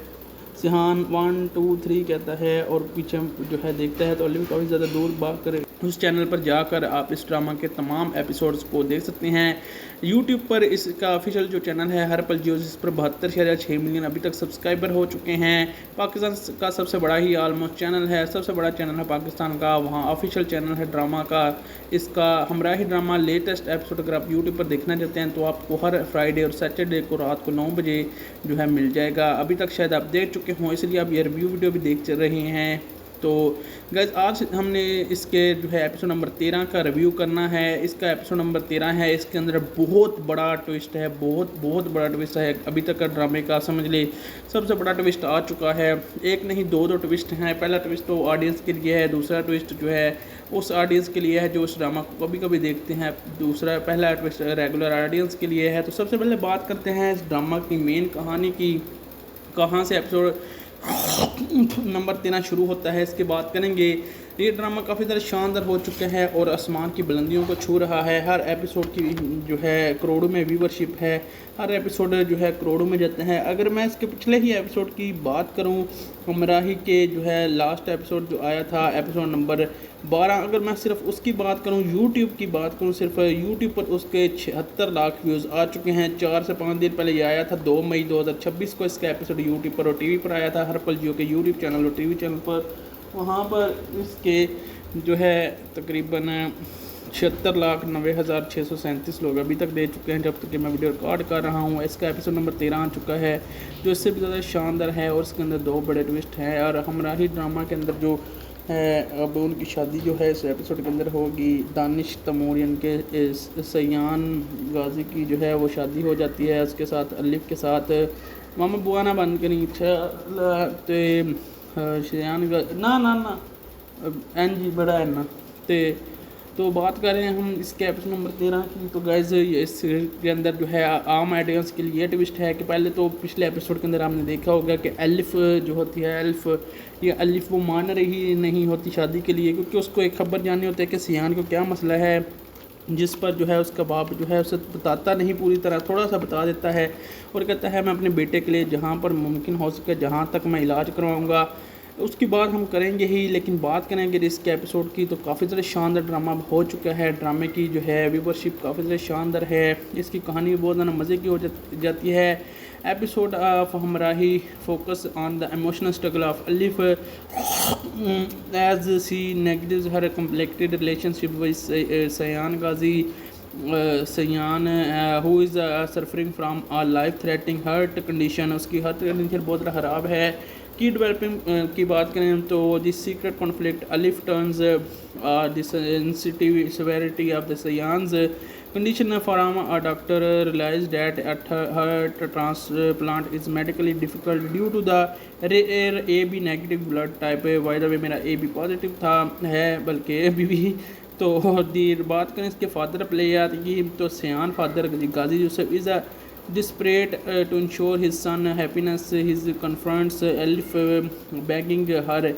सहान 1 2 3 कहता है और पीछे जो है देखता है तो अलीफ काफ़ी ज़्यादा दूर भाग कर उस चैनल पर जाकर आप इस ड्रामा के तमाम एपिसोड्स को देख सकते हैं। यूट्यूब पर इसका ऑफिशियल जो चैनल है हर पल जियो, जिस पर 72.6 मिलियन अभी तक सब्सक्राइबर हो चुके हैं। पाकिस्तान का सबसे बड़ा ही आलमोस्ट चैनल है, सबसे बड़ा चैनल है पाकिस्तान का, वहाँ ऑफिशियल चैनल है ड्रामा का। इसका हमराही ड्रामा लेटेस्ट एपिसोड अगर आप यूट्यूब पर देखना चाहते हैं तो आपको हर फ्राइडे और सैटरडे को रात को 9 बजे जो है मिल जाएगा। अभी तक शायद आप देख चुके हों, इसलिए आप ये रिव्यू वीडियो भी देख चल रहे हैं। तो गाइस आज हमने इसके जो है एपिसोड नंबर 13 का रिव्यू करना है। इसका एपिसोड नंबर 13 है, इसके अंदर बहुत बड़ा ट्विस्ट है, बहुत बड़ा ट्विस्ट है। अभी तक का ड्रामे का समझ ले सबसे बड़ा ट्विस्ट आ चुका है। एक नहीं दो ट्विस्ट हैं। पहला ट्विस्ट तो ऑडियंस के लिए है, दूसरा ट्विस्ट जो है उस ऑडियंस के लिए है जो उस ड्रामा को कभी कभी देखते हैं, पहला ट्विस्ट रेगुलर ऑडियंस के लिए है। तो सबसे पहले बात करते हैं इस ड्रामा की मेन कहानी की, कहाँ से एपिसोड नंबर 13 शुरू होता है, इसकी बात करेंगे। ये ड्रामा काफ़ी ज़्यादा शानदार हो चुका है और आसमान की बुलंदियों को छू रहा है। हर एपिसोड की जो है करोड़ों में व्यूवरशिप है, हर एपिसोड जो है करोड़ों में जाते हैं। अगर मैं इसके पिछले ही एपिसोड की बात करूं, हमराही के जो है लास्ट एपिसोड जो आया था एपिसोड नंबर 12, अगर मैं सिर्फ उसकी बात करूं, यूट्यूब की बात करूं, सिर्फ यूट्यूब पर उसके 76 लाख व्यूज़ आ चुके हैं। 4 से 5 दिन पहले ये आया था, 2 मई 2026 को इसका एपिसोड यूट्यूब पर और टीवी पर आया था, हर पल जियो के यूट्यूब चैनल और टीवी चैनल पर। वहाँ पर इसके जो है तकरीबन 76,90,637 लोग अभी तक दे चुके हैं जब तक कि मैं वीडियो रिकॉर्ड कर रहा हूँ। इसका एपिसोड नंबर 13 आ चुका है जो इससे भी ज़्यादा शानदार है और इसके अंदर 2 बड़े ट्विस्ट हैं। और हमराही ड्रामा के अंदर जो है अब उनकी शादी जो है इस एपिसोड के अंदर होगी। दानिश तैमूरियन के सयान गाजी की जो है वो शादी हो जाती है, उसके साथ अलीफ के साथ मामा बुआ ना बन के नहीं सयान ना एन जी बड़ा है ना। तो तो बात करें हम इसके एपिसोड नंबर 13 की, तो गाइज इसके अंदर जो है आम आइडियंस के लिए ये ट्विस्ट है कि पहले तो पिछले एपिसोड के अंदर आपने देखा होगा कि एलिफ जो होती है ये अलिफ वो मान रही नहीं होती शादी के लिए, क्योंकि उसको एक खबर जाननी होती है कि सियान को क्या मसला है, जिस पर जो है उसका बाप जो है उसे बताता नहीं पूरी तरह, थोड़ा सा बता देता है और कहता है मैं अपने बेटे के लिए जहाँ पर मुमकिन हो सके, जहाँ तक मैं इलाज करवाऊँगा उसकी बात हम करेंगे ही। लेकिन बात करेंगे इसके एपिसोड की, तो काफ़ी ज़्यादा शानदार ड्रामा हो चुका है। ड्रामे की जो है व्यूवरशिप काफ़ी ज़्यादा शानदार है, इसकी कहानी भी बहुत ज़्यादा मज़े की हो जाती है। Episode of Hamrahi focus on the emotional struggle of Alif as she negative her complicated relationship with Sayan Ghazi Sayan who is suffering from a life threatening heart condition, उसकी हार्ट कंडीशन बहुत ज़्यादा ख़राब है। की डेवलपिंग की बात करें तो this secret conflict Alif turns this sensitive severity of the Sayan's condition from a doctor realized that at heart transplant is medically difficult due to the rare AB negative blood type। by the way मेरा AB पॉजिटिव था है बल्कि अभी भी। तो देर बात करें इसके फादर प्लेयर की, तो सयान father Ghazi Yusuf is a desperate to ensure his son happiness, his confronts Elif begging her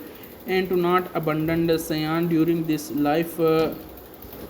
and to not abandon Sayan during this life।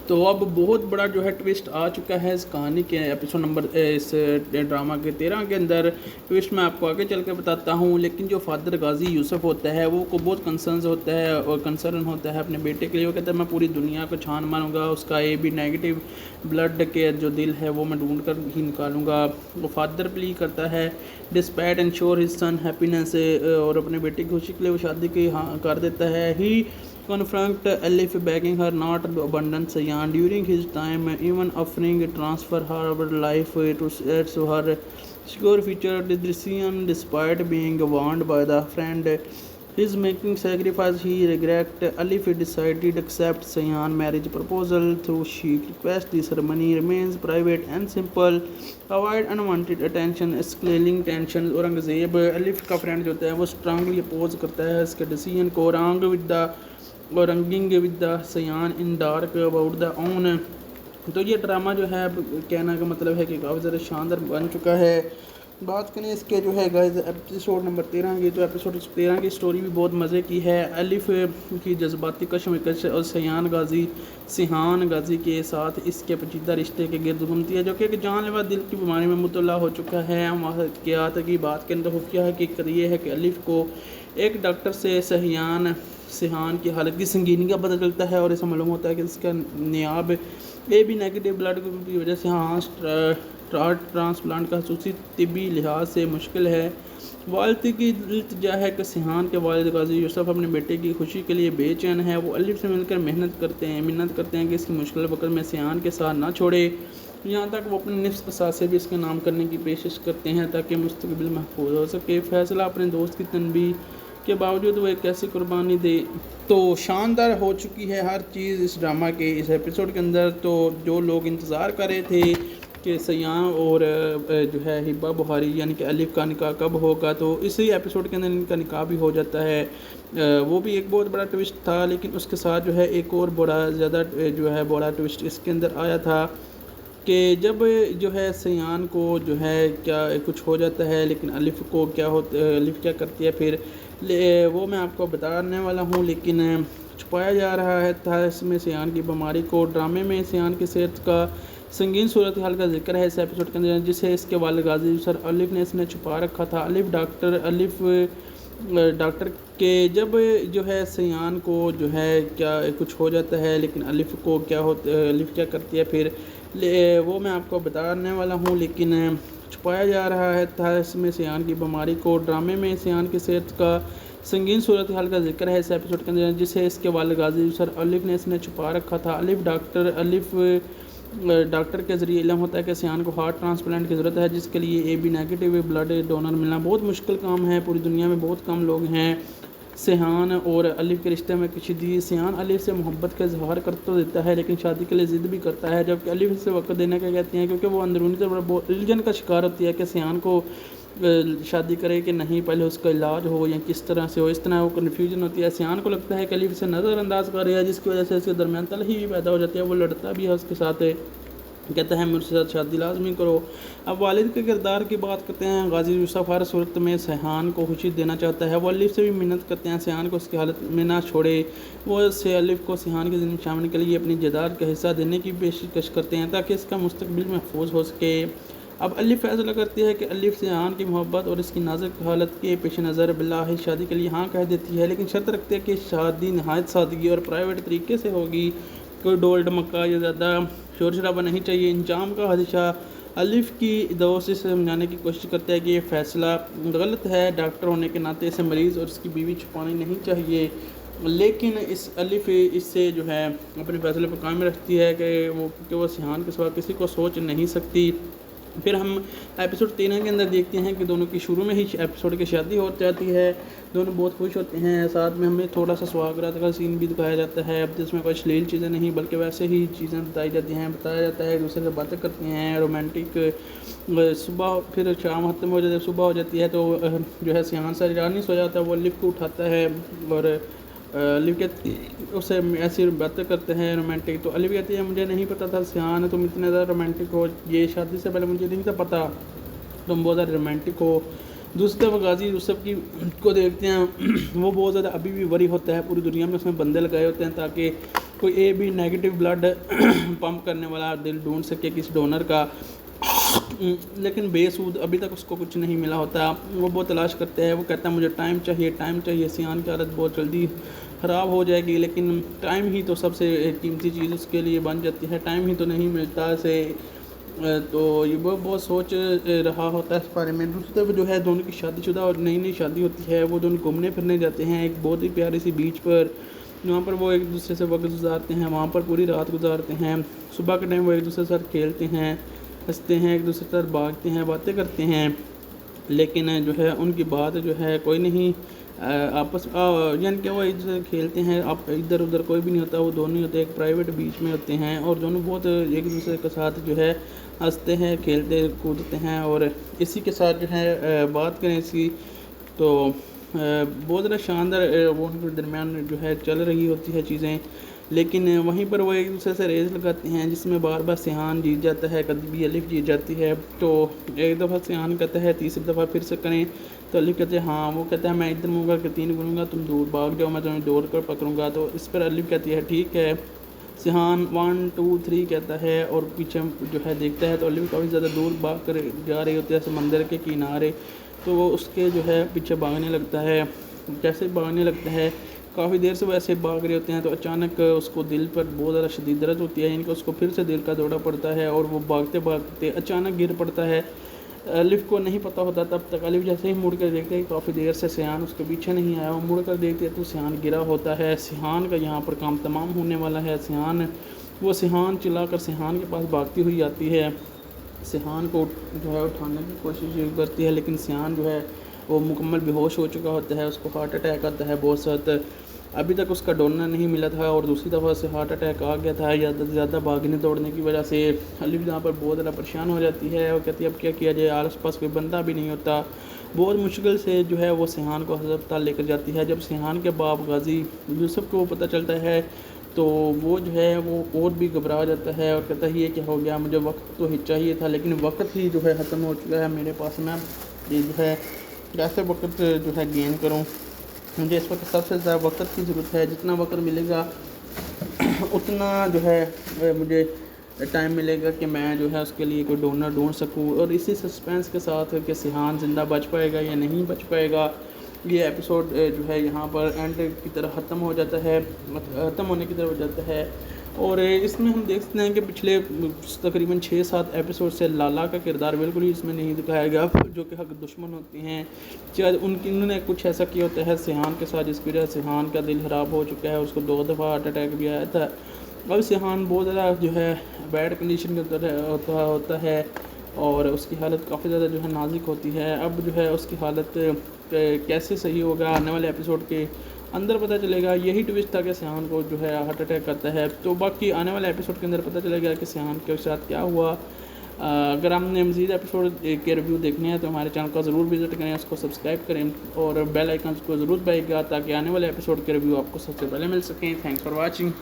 तो अब बहुत बड़ा जो है ट्विस्ट आ चुका है इस कहानी के एपिसोड नंबर इस ड्रामा के 13 के अंदर। ट्विस्ट मैं आपको आगे चल के बताता हूँ, लेकिन जो फादर गाजी यूसुफ होता है वो को बहुत कंसर्न होता है अपने बेटे के लिए। वो कहता है मैं पूरी दुनिया को छान मारूंगा, उसका AB नेगेटिव ब्लड के जो दिल है वो मैं ढूंढ कर ही निकालूंगा। वो फादर प्ली करता है डिस्पैट एंश्योर हिज सन हैप्पीनेस, और अपने बेटे की खुशी के लिए वो शादी की हाँ कर देता है। ही confront Elif begging her not to abandon Sayan during his time, even offering to transfer her life to her secure future. The decision, despite being warned by the friend, his making sacrifice he regret. Elif decided to accept Sayan marriage proposal, though she requests the ceremony remains private and simple. Avoid unwanted attention, escalating tension। Aurangzeb Elif का फ्रेंड जो होता है वो स्ट्रांगली अपोज करता है इसके डिसीजन को। रंग विद द रंगिंग विद द सयान इन डार्क अबाउट द ओन। तो ये ड्रामा जो है कहना का मतलब है कि काफ़ी ज़्यादा शानदार बन चुका है। बात करें इसके जो है गाइस एपिसोड नंबर 13 की, तो एपिसोड 13 की स्टोरी भी बहुत मज़े की है। अलिफ की जज्बाती कशमकश और सिहान गाजी के साथ इसके पेचीदा रिश्ते के गिर्द घूमती है, जो कि जानलेवा दिल की बीमारी में मुब्तला हो चुका है। हम वाक़यात की बात करें तो खुफिया हकीकत ये है कि अलिफ को एक डॉक्टर से सिहान की हालत की संगीनी का पता चलता है और इसे मालूम होता है कि इसका नियाब AB नेगेटिव ब्लड की वजह से ट्रांसप्लांट का खसूसी तिब्बी लिहाज से मुश्किल है। वालिद की इल्तिजा है कि सिहान के वालिद गाजी यूसुफ अपने बेटे की खुशी के लिए बेचैन है। वो अलिफ से मिलकर मिन्नत करते हैं कि इसकी मुश्किल वक्त में सिहान के साथ ना छोड़े। यहाँ तक वो अपने निफ्स असासे भी इसके नाम करने की पेशिश करते हैं ताकि मुस्तकबिल महफूज हो सके। फैसला अपने दोस्त की तनबीह के बावजूद वो एक कैसी कुर्बानी दे। तो शानदार हो चुकी है हर चीज़ इस ड्रामा के इस एपिसोड के अंदर। तो जो लोग इंतज़ार कर रहे थे कि सयान और जो है हिबा बुखारी यानी कि अलिफ का निकाह कब होगा, तो इसी एपिसोड के अंदर इनका निकाह भी हो जाता है। वो भी एक बहुत बड़ा ट्विस्ट था, लेकिन उसके साथ जो है एक और बड़ा ट्विस्ट इसके अंदर आया था कि जब जो है सयान को जो है क्या कुछ हो जाता है, लेकिन अलिफ क्या करती है फिर वो मैं आपको बताने वाला हूँ, लेकिन छुपाया जा रहा है था इसमें सयान की बीमारी को। ड्रामे में सयान की सेहत का संगीन सूरत हाल का जिक्र है इस एपिसोड के अंदर, जिसे इसके वालिद गाजी सर अलिफ ने इसने छुपा रखा था। अलिफ डॉक्टर के जब जो है सयान को जो है क्या कुछ हो जाता है, लेकिन अलिफ क्या करती है फिर वो मैं आपको बताने वाला हूँ, लेकिन छुपाया जा रहा है था इसमें सयान की बीमारी को। ड्रामे में सयान की सेहत का संगीन सूरत हाल का जिक्र है इस एपिसोड के अंदर, जिसे इसके वालिद गाजी सर अलिफ ने इसने छुपा रखा था। डॉक्टर के ज़रिए इल्म होता है कि सयान को हार्ट ट्रांसप्लांट की ज़रूरत है, जिसके लिए AB नेगेटिव ब्लड डोनर मिलना बहुत मुश्किल काम है। पूरी दुनिया में बहुत कम लोग हैं। सयान और अलिफ के रिश्ते में कशीदगी। सयान अलिफ से मोहब्बत का इजहार कर तो देता है, लेकिन शादी के लिए ज़िद भी करता है, जबकि अलिफ से वक्त देने का कहती हैं, क्योंकि वो अंदरूनी तौर पर उलझन का शिकार होती है कि सयान को शादी करे कि नहीं, पहले उसका इलाज हो या किस तरह से हो, इस तरह वो कन्फ्यूजन होती है। सियान को लगता है कि अलीफ इसे नज़रअंदाज कर रहा है, जिसकी वजह से इसके दरमियान तलखी भी पैदा हो जाती है। वो लड़ता भी है उसके साथ, कहता है मुझसे साथ शादी लाजमी करो। अब वालिद के किरदार की बात करते हैं। गाजी यूसुफ हर सूरत में सहान को खुशी देना चाहता है। वो अलीफ से भी मिन्नत करते हैं सहान को उसकी हालत में ना छोड़े। वो उससे अलीफ को सहान की ज़िंदगी शामिल के लिए अपनी जायदाद का हिस्सा देने की पेशकश करते हैं ताकि इसका मुस्तकबिल महफूज हो सके। अब अलीफ फैसला करती है कि अलीफ सहान की मोहब्बत और इसकी नाजुक हालत के पेश नज़र बिल्लाहि शादी के लिए हाँ कह देती है, लेकिन शर्त रखती है कि शादी नहायत सादगी और प्राइवेट तरीके से होगी। कोई डोल डमक्का या ज़्यादा शोर शराबा नहीं चाहिए। इंजाम का हदशा अलीफ की दवा से समझाने की कोशिश करता है कि ये फ़ैसला गलत है। डॉक्टर होने के नाते इसे मरीज़ और उसकी बीवी छुपानी नहीं चाहिए, लेकिन इस अलीफ इससे जो है अपने फ़ैसले पर कायम रखती है कि वो सहान के सिवा किसी को सोच नहीं सकती। फिर हम एपिसोड 13 के अंदर देखते हैं कि दोनों की शुरू में ही एपिसोड की शादी हो जाती है। दोनों बहुत खुश होते हैं। साथ में हमें थोड़ा सा सुहागरात का सीन भी दिखाया जाता है, अब जिसमें कोई अश्लील चीज़ें नहीं बल्कि वैसे ही चीज़ें बताई जाती हैं। बताया जाता है एक दूसरे से बातें करते हैं, रोमांटिक। सुबह फिर शाम खत्म हो जाती है, सुबह हो जाती है तो जो है सहान सारी रात नहीं सो जाता है। वो लिफ्ट को उठाता है और अलीफ कहती उससे ऐसी बातें करते हैं रोमांटिक। तो अलीफ कहती है मुझे नहीं पता था सहान तुम इतने ज़्यादा रोमांटिक हो, ये शादी से पहले मुझे नहीं था पता तुम बहुत ज़्यादा रोमांटिक हो। दूसरी तरफ गाजी यूसुफ की को देखते हैं, वो बहुत ज़्यादा अभी भी वरी होता है। पूरी दुनिया में उसमें बंदे लगाए होते हैं ताकि कोई A B negative blood pump करने वाला दिल ढूंढ सके किसी डोनर का, लेकिन बेसूद अभी तक उसको कुछ नहीं मिला होता। वो बहुत तलाश करते हैं। वो कहता है मुझे टाइम चाहिए। सहान की हालत बहुत जल्दी ख़राब हो जाएगी, लेकिन टाइम ही तो सबसे कीमती चीज़ उसके लिए बन जाती है। टाइम ही तो नहीं मिलता इसे, तो ये बहुत सोच रहा होता है इस बारे में। दूसरी तरफ जो है दोनों की शादीशुदा और नई शादी होती है। वो दोनों घूमने फिरने जाते हैं एक बहुत ही प्यारी सी बीच पर, वहाँ पर वो एक दूसरे से वक्त गुजारते हैं, वहाँ पर पूरी रात गुजारते हैं। सुबह के टाइम वो एक दूसरे के साथ खेलते हैं, हंसते हैं, एक दूसरे के साथ भागते हैं, बातें करते हैं, लेकिन जो है उनकी बात जो है कोई नहीं आपस यानी कि वो एक दूसरे खेलते हैं। आप इधर उधर कोई भी नहीं होता, वो दोनों ही होते हैं एक प्राइवेट बीच में होते हैं और दोनों बहुत एक दूसरे के साथ जो है हंसते हैं, खेलते कूदते हैं। और इसी के साथ जो है बात करें इसकी तो बहुत ज़्यादा शानदार वो उनके दरमियान जो है चल रही होती है चीज़ें, लेकिन वहीं पर वो एक दूसरे से रेस लगाते हैं जिसमें बार बार सहान जीत जाता है, कभी भी अलीफ जीत जाती है। तो एक दफ़ा सहान कहता है तीसरी दफ़ा फिर से करें तो अलीफ कहते हैं हाँ। वो कहता है मैं इधर मुँह करके 3 गुनूंगा, तुम दूर भाग जाओ, मैं तुम्हें दौड़ कर पकड़ूंगा। तो इस पर अलीफ कहती है ठीक है। सहान 1 2 3 कहता है और पीछे जो है देखता है तो अलीफ काफ़ी ज़्यादा दूर भाग कर जा रही होती है समंदर के किनारे। तो वो उसके जो है पीछे भागने लगता है। जैसे भागने लगता है काफ़ी देर से वैसे भाग रहे होते हैं तो अचानक उसको दिल पर बहुत ज़्यादा शदीद दर्द होती है, इनका उसको फिर से दिल का दौरा पड़ता है और वो भागते भागते अचानक गिर पड़ता है। अलीफ को नहीं पता होता तब तक। अलीफ जैसे ही मुड़ कर देखते हैं काफ़ी देर से सहान उसके पीछे नहीं आया, वो मुड़ कर देखते तो सहान गिरा होता है। सहान का यहाँ पर काम तमाम होने वाला है। सहान चिल्लाकर सहान के पास भागती हुई आती है, सहान को जो है उठाने की कोशिश करती है, लेकिन सहान जो है वो मुकम्मल बेहोश हो चुका होता है, उसको हार्ट अटैक आता है बहुत सख्त। अभी तक उसका डोनर नहीं मिला था और दूसरी दफ़ा से हार्ट अटैक आ गया था ज़्यादा से ज़्यादा भागने दौड़ने की वजह से। अलीफ यहाँ पर बहुत ज़्यादा परेशान हो जाती है और कहती है अब क्या किया जाए, आस पास कोई बंदा भी नहीं होता। बहुत मुश्किल से जो है वो सहान को अस्पताल लेकर जाती है। जब सहान के बाप गाजी यूसुफ को पता चलता है तो वो जो है वो और भी घबरा जाता है और कहता है ये क्या हो गया, मुझे वक्त तो ही चाहिए था लेकिन वक्त ही जो है ख़त्म हो चुका है मेरे पास। मैं ये जो है कैसे वक्त जो है गेन करूँ, मुझे इस वक्त सबसे ज़्यादा वक्त की ज़रूरत है। जितना वक्त मिलेगा उतना जो है मुझे टाइम मिलेगा कि मैं जो है उसके लिए कोई डोनर ढूंढ सकूं। और इसी सस्पेंस के साथ कि सहान ज़िंदा बच पाएगा या नहीं बच पाएगा, ये एपिसोड जो है यहाँ पर एंड की तरह ख़त्म हो जाता है, ख़त्म होने की तरफ हो जाता है। और इसमें हम देख सकते हैं कि पिछले तकरीबन 6-7 एपिसोड से लाला का किरदार बिल्कुल ही इसमें नहीं दिखाया गया, जो कि हक दुश्मन होती हैं। शायद उन्होंने कुछ ऐसा किया होता है सहान के साथ जिसकी वजह से सहान का दिल ख़राब हो चुका है, उसको 2 दफ़ा हार्ट अटैक भी आया था। अब सहान बहुत ज़्यादा जो है बैड कंडीशन के अंदर होता है और उसकी हालत काफ़ी ज़्यादा जो है नाजुक होती है। अब जो है उसकी हालत कैसे सही होगा आने वाले एपिसोड के अंदर पता चलेगा। यही ट्विस्ट था कि सहान को जो है हार्ट अटैक करता है, तो बाकी आने वाले एपिसोड के अंदर पता चलेगा कि सहान के साथ क्या हुआ। अगर आपने मज़ीद एपिसोड के रिव्यू देखने हैं तो हमारे चैनल को ज़रूर विज़िट करें, उसको सब्सक्राइब करें और बेल आइकन को ज़रूर दबाइएगा ताकि आने वाले एपिसोड के रिव्यू आपको सबसे पहले मिल सकें। Thanks for watching.